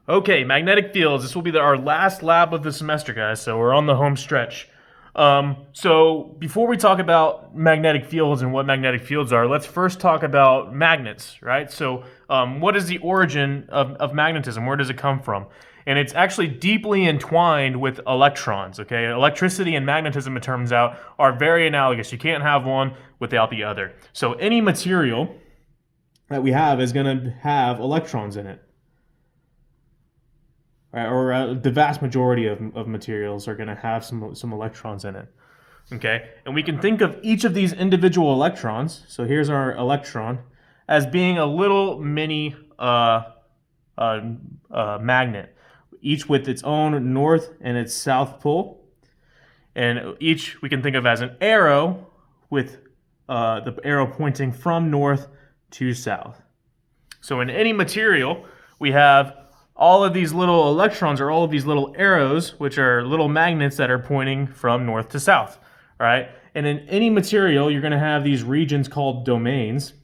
Okay, magnetic fields. This will be our last lab of the semester, guys, so we're on the home stretch. So before we talk about magnetic fields and what magnetic fields are, let's first talk about magnets, right? So what is the origin of magnetism? Where does it come from? And it's actually deeply entwined with electrons, okay? Electricity and magnetism, it turns out, are very analogous. You can't have one without the other. So any material that we have is going to have electrons in it. Right, or the vast majority of materials are going to have some electrons in it. Okay, and we can think of each of these individual electrons. So here's our electron as being a little mini magnet, each with its own north and its south pole, and each we can think of as an arrow with the arrow pointing from north to south. So in any material, we have all of these little electrons or all of these little arrows, which are little magnets that are pointing from north to south, right? And in any material, you're going to have these regions called domains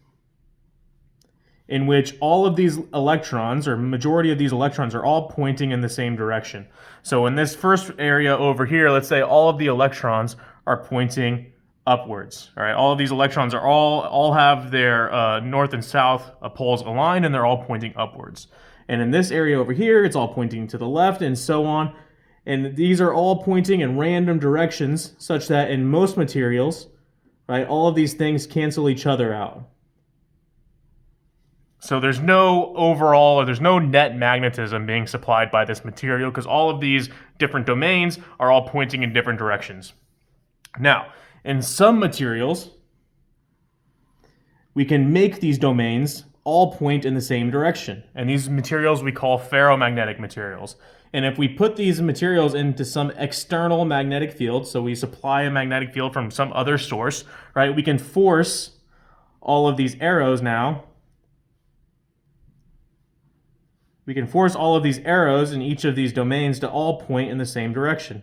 in which all of these electrons, or majority of these electrons, are all pointing in the same direction. So in this first area over here, let's say all of the electrons are pointing upwards. All right, all of these electrons are all have their north and south poles aligned, and they're all pointing upwards. And in this area over here, it's all pointing to the left and so on. And these are all pointing in random directions such that in most materials, right, all of these things cancel each other out. So there's no overall, or there's no net magnetism being supplied by this material because all of these different domains are all pointing in different directions. Now, in some materials, we can make these domains all point in the same direction. And these materials we call ferromagnetic materials. And if we put these materials into some external magnetic field, so we supply a magnetic field from some other source, right, we can force all of these arrows now. We can force all of these arrows in each of these domains to all point in the same direction.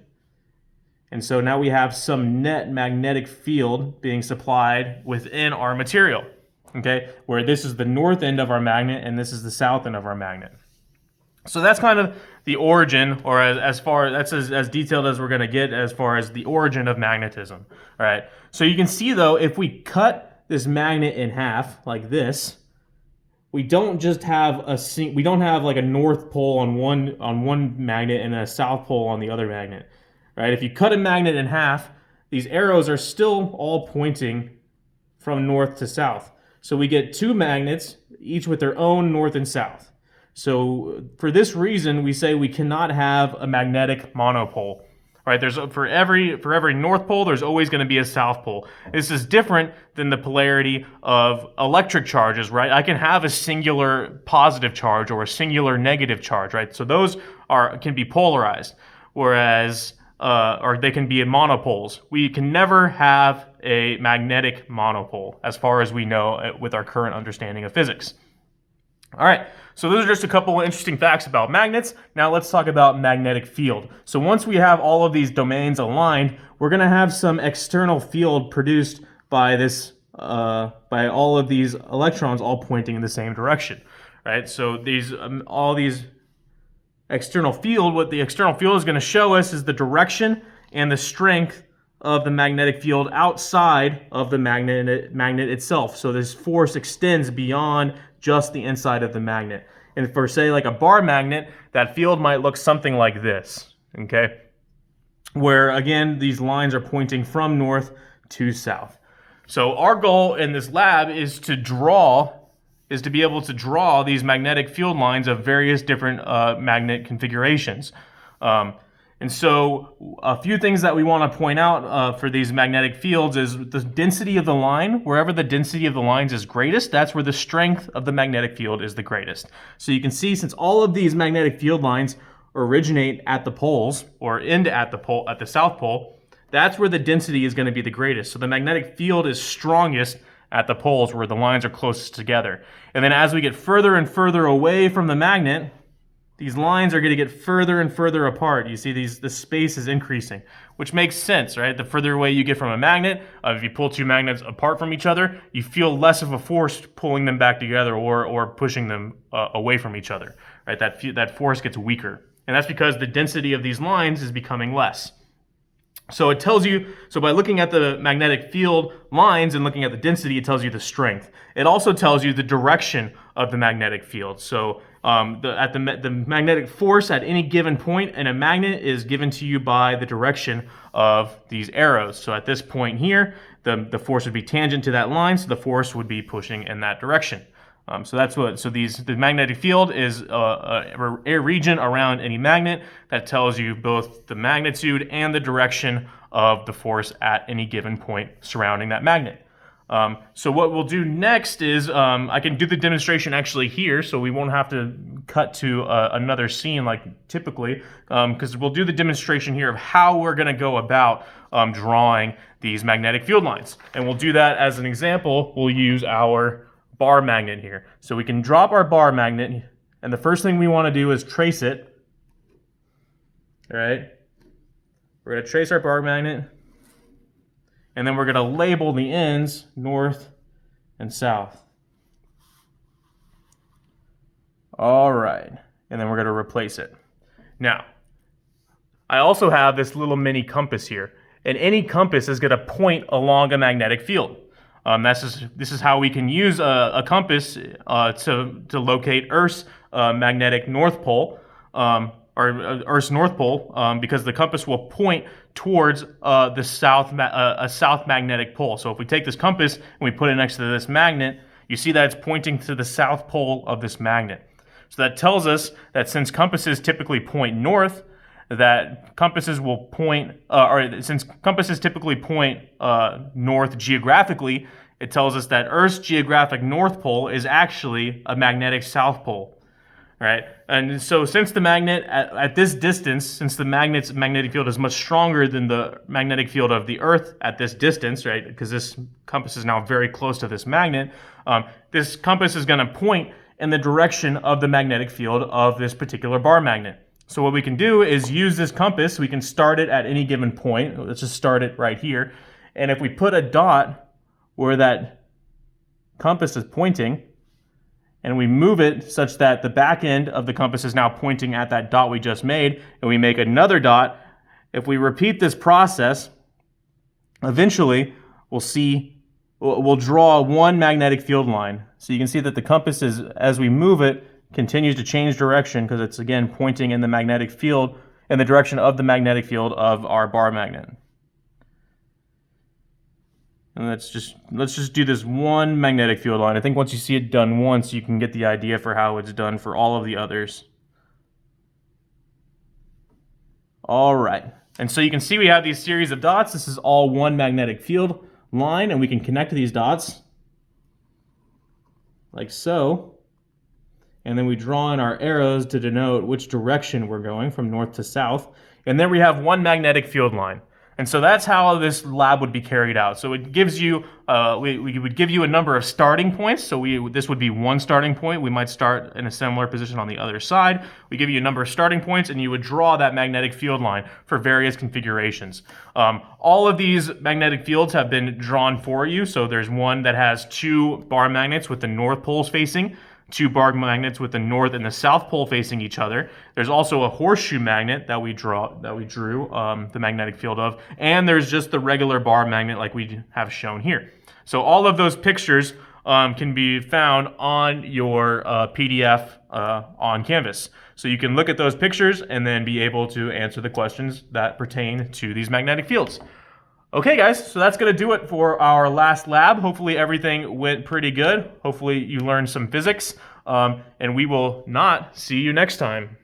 And so now we have some net magnetic field being supplied within our material. Okay, where this is the north end of our magnet and this is the south end of our magnet. So that's kind of the origin, or as far that's as detailed as we're going to get as far as the origin of magnetism. All right. So you can see though, if we cut this magnet in half like this, we don't just have we don't have like a north pole on one magnet and a south pole on the other magnet. Right? If you cut a magnet in half, these arrows are still all pointing from north to south. So we get two magnets, each with their own north and south. So for this reason, we say we cannot have a magnetic monopole. Right? There's for every north pole, there's always going to be a south pole. This is different than the polarity of electric charges, right? I can have a singular positive charge or a singular negative charge, right? So those can be polarized, whereas or they can be in monopoles. We can never have a magnetic monopole as far as we know with our current understanding of physics. All right, so those are just a couple of interesting facts about magnets. Now let's talk about magnetic field. So once we have all of these domains aligned, we're going to have some external field produced by this by all of these electrons all pointing in the same direction, right? So these all these external field, what the external field is going to show us is the direction and the strength of the magnetic field outside of the magnet itself. So this force extends beyond just the inside of the magnet. And for say like a bar magnet, that field might look something like this, okay? Where again, these lines are pointing from north to south. So our goal in this lab is to be able to draw these magnetic field lines of various different magnet configurations. And so a few things that we want to point out for these magnetic fields is the density of the line. Wherever the density of the lines is greatest, that's where the strength of the magnetic field is the greatest. So you can see since all of these magnetic field lines originate at the poles or end at the south pole, that's where the density is going to be the greatest. So the magnetic field is strongest at the poles where the lines are closest together. And then as we get further and further away from the magnet, these lines are going to get further and further apart. You see the space is increasing, which makes sense, right? The further away you get from a magnet, if you pull two magnets apart from each other, you feel less of a force pulling them back together or pushing them away from each other, right? That force gets weaker. And that's because the density of these lines is becoming less. So it tells you, so by looking at the magnetic field lines and looking at the density, it tells you the strength. It also tells you the direction of the magnetic field. So the magnetic force at any given point in a magnet is given to you by the direction of these arrows. So at this point here, the force would be tangent to that line, so the force would be pushing in that direction. The magnetic field is a region around any magnet that tells you both the magnitude and the direction of the force at any given point surrounding that magnet. So what we'll do next is I can do the demonstration actually here, so we won't have to cut to another scene like typically, because we'll do the demonstration here of how we're going to go about drawing these magnetic field lines. And we'll do that as an example. We'll use our bar magnet here. So we can drop our bar magnet, and the first thing we want to do is trace it. All right? We're going to trace our bar magnet, and then we're going to label the ends north and south. All right, and then we're going to replace it. Now, I also have this little mini compass here, and any compass is going to point along a magnetic field. This is how we can use a compass to locate Earth's magnetic north pole, or Earth's north pole, because the compass will point towards a south magnetic pole. So if we take this compass and we put it next to this magnet, you see that it's pointing to the south pole of this magnet. So that tells us that since compasses typically point north, that compasses will point, since compasses typically point north geographically, it tells us that Earth's geographic north pole is actually a magnetic south pole, right? And so since the magnet, at this distance, since the magnet's magnetic field is much stronger than the magnetic field of the Earth at this distance, right? Because this compass is now very close to this magnet, this compass is going to point in the direction of the magnetic field of this particular bar magnet. So what we can do is use this compass. We can start it at any given point. Let's just start it right here. And if we put a dot where that compass is pointing, and we move it such that the back end of the compass is now pointing at that dot we just made, and we make another dot, if we repeat this process, eventually we'll draw one magnetic field line. So you can see that the compass is, as we move it, continues to change direction because it's again pointing in the magnetic field, in the direction of the magnetic field of our bar magnet. And let's just do this one magnetic field line. I think once you see it done once, you can get the idea for how it's done for all of the others. All right. And so you can see we have these series of dots. This is all one magnetic field line, and we can connect these dots like so. And then we draw in our arrows to denote which direction we're going from north to south. And then we have one magnetic field line. And so that's how this lab would be carried out. So it gives you, we would give you a number of starting points. So this would be one starting point. We might start in a similar position on the other side. We give you a number of starting points, and you would draw that magnetic field line for various configurations. All of these magnetic fields have been drawn for you. So there's one that has two bar magnets with the north poles facing, two bar magnets with the north and the south pole facing each other. There's also a horseshoe magnet that we drew the magnetic field of, and there's just the regular bar magnet like we have shown here. So all of those pictures can be found on your PDF on Canvas. So you can look at those pictures and then be able to answer the questions that pertain to these magnetic fields. Okay guys, so that's going to do it for our last lab. Hopefully everything went pretty good. Hopefully you learned some physics, and we will not see you next time.